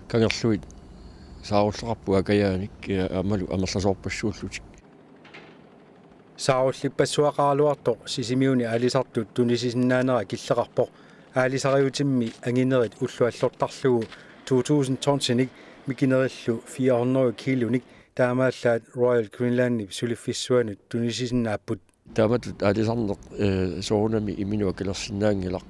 kangerluit saarullerarpu akayaanik amalu amerlasoorpassuullutik Saarullippassuaqaaluartoq sisimiuni alisartut tunisisinnaanera killeqarpoq aalisariutimmi anginerit ulluallortarlugu 2000 tonsinik mikinerillu 400 kilonik taamaallaat Royal Greenlandip sulifissuanut tunisisinnaaput taamatut aalisarneq soorunami iminua kilersinnaangilaq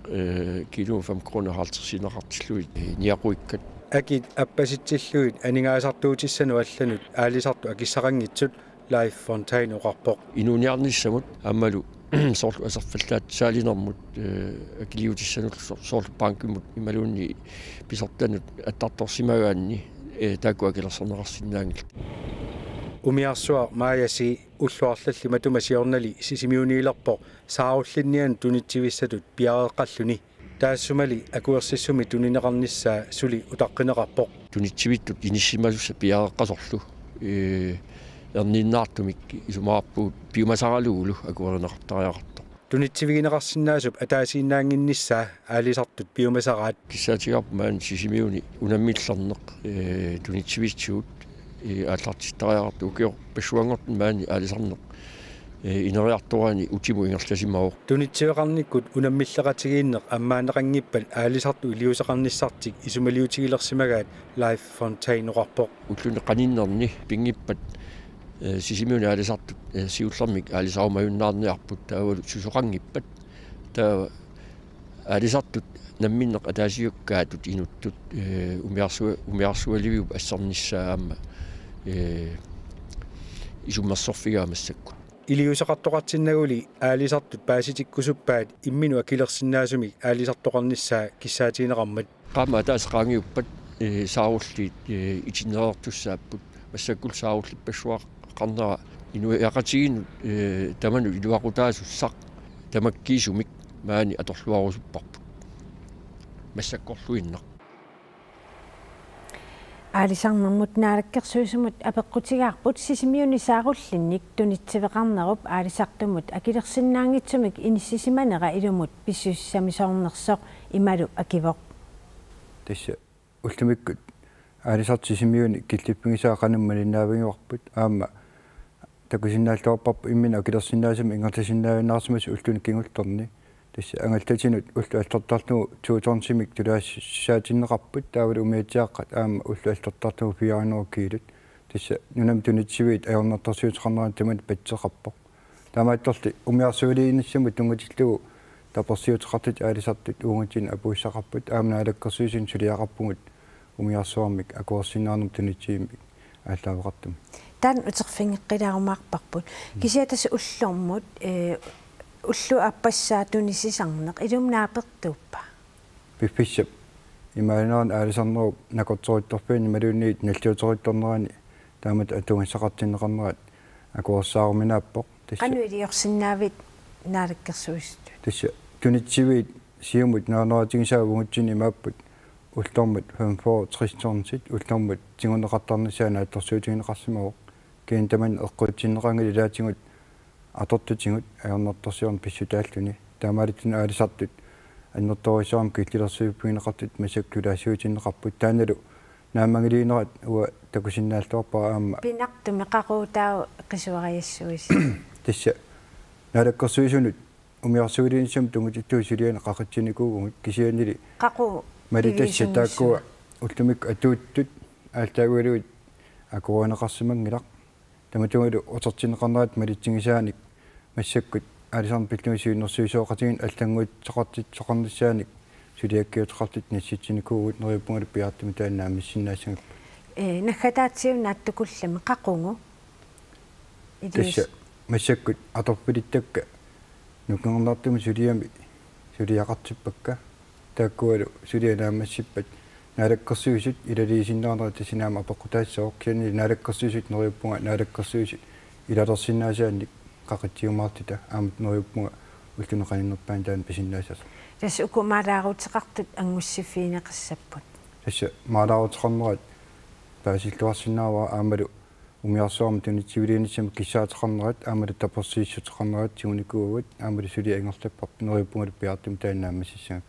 kilo 5 kroner 50 sineqartilluit niaquikkat akit appasitsilluit aningaasartuutissanu allanut aalisartu akissaqanngitsut Life Fontaine oqarpoq inuuniarnissamut ammalu soorlu asarfallaat saalinermut akiliutissanut soorlu pankimut imaluunni pisertanut attartorsimagaanni taakua kilerserneqarsinnaangil umiarsuaq maayasi ulluarlalli matumasiornali sisimiuniilerpoq saarullinnian tunitsivissatut piareeqqalluni taassumali akuersissumi tunineqarnissaa suli utaqqinеqarpoq tunitsivitut inissimalussa piareeqqasorlu erninnaartumik isumaarpu piumasaraluulu akuerineqartariaqartoq tunitsivigинеqarsinnaasup ataasiinnaanginnissaa aalisartut piumasaraat kissaatigarpu maan sisimiuni unammiillerneq tunitsivitsuut ааллартиттариақарту укиор пассуангортн маани аалисарнеқ инериарторани утиму ингерласимао тунитсиеқарниккут унаммиллеқатигииннеқ аммаанеқангиппат аалисарту илиусеқарниссартик исумалиутигилерсимагаат Life Fontaine оқарпоқ уллуне қаниннерни пингиппат сисимиуни аалисартут сиуллермик аалисарумаюннаарниарпут таавалу сусоқангиппат таа аалисартут намминнеқ атаасиуккаатут инуттут умиарсуаливиуп ассарниссаама исуммерсорфигаамассакку илиусеқартоқартиннагули аалисартут пааситиккусуппаат иммину акилерсиннаасумик аалисартоқарнissaa киссаатиинеқармат qaama taasqaangiuppat saarulliit itinereertussaapпут массаккул сааруллиппассуақ qarnera inuiaqatiginut tamanu iluaqutaasussaq tamakkiisumik maani atorluarusupparput массаккорлуиннеқ аалисарнэрмут наалаккерсуисумут апеққутигаарпут сисимиуни сааруллинник тунитсивеқарнеруп аалисартумут акилерсиннаангитсумик иниссисиманера илумут писсуссамисоорнерсоқ ималу акивоқ тасса уллумиккут аалисарт сисимиуни киллиппигисаақануммалиннаавингуарпут аама такусиннааллуарпарпу иммина акилерсиннаасами ингерласиннаавинаарсимас уллуни кингулторни тасса ангалтатинут уллу аллортарлугу туутормсимик тулаассаатиннеқарпут таавалу умиатсааққат аама уллу аллортарлугу 400 килот тасса нунам тунитсивит аернартарсуутеқарнеран тамат патсеқарпоқ таамаатторли умиарсуулииниссаму тунгатиллугу таперсиутеқартит аалисартут уунгатин апууссақарпут аамнаалаккерсуисин сулиақарпугут умиарсуармик акуерсинаарнум тунитсиимик ааллаавеқартум таан утерфингеққилаарумаарпарпут кисиатас уллормут уллу аппассаа тунисисарнеқ илумнаапертууппа пиффиссап имаанеран аалисарнеруп накорторитторпиани малуунниит наллиутеритторнерани таамат атунгиссақартиннеқарнерат акуерсааруминааппоқ тасса кануилиорсиннаавит наалаккерсуисту тасса тунитсивит сиумут наанератигисаагунгутсини мааппут уллормут 560 уллормут тигунеқартарнисаана атторсуутигинеқарсимавоқ кеин таман эққутсиннеқангали лаатингут атортутингут аернартарсиорн писсутааллуни таамаалиттун аалисартут аннерторисаам киллерсууппигинеқартут масаккулаасуутиннеқарпут тааналу наамангилиинерат уа такусиннааллуарпара аама пинартуми қақуутаа қисуариассуис тасса налаккерсуисунут умиарсуулиинсам тунгутиттуусилиана қақатсиникуугугут кисианили қақу малитассатааккуа уллумик атууттут аалтаагуалуит акуанеқарсимангилақ таматунгилу утертинеқарнерат малитсигисааник массаккут аалисарн пиллуисуиннэрсуисооқатигин аллангуит соқартит соқарниссааник сулиаккиутеқартит насситсиникуугут нериуппунгали пиаартими тааннаамиссиннаасагап нахатаатсиуна аттукуллами қақунгу тасса массаккут аторпилиттакка нукнернартуми сулиами сулиақартиппакка тааккуалу сулианаамассиппат наалаккерсуисут илалиисиннаарнера тасинаама апеққутаассаоқ кианни наалаккерсуисут нериуппунга наалаккерсуисут илалерсиннаасаанник қақатсиумаартита аамат нериуппунга уллунеқаниннерпаан таан писиннаасас тасса укумаалаарутеқартут ангуссиффиинеқассаппут тасса маалаарутеқарнерат паасиллуарсинаава аамалу умиарсуарма тунитсивилиинissam киссаатеқарнерат аамалу таперсииссутеқарнерат тигуникуугут аамалу сулиа ингерлаппарпу нериуппунгали пиаартум тааннаамассисаа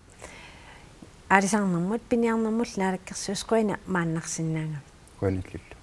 аалисарнэрмут пиниарнэрмут лаалаккерсуус куина мааннарсинаангав Kuanillillu.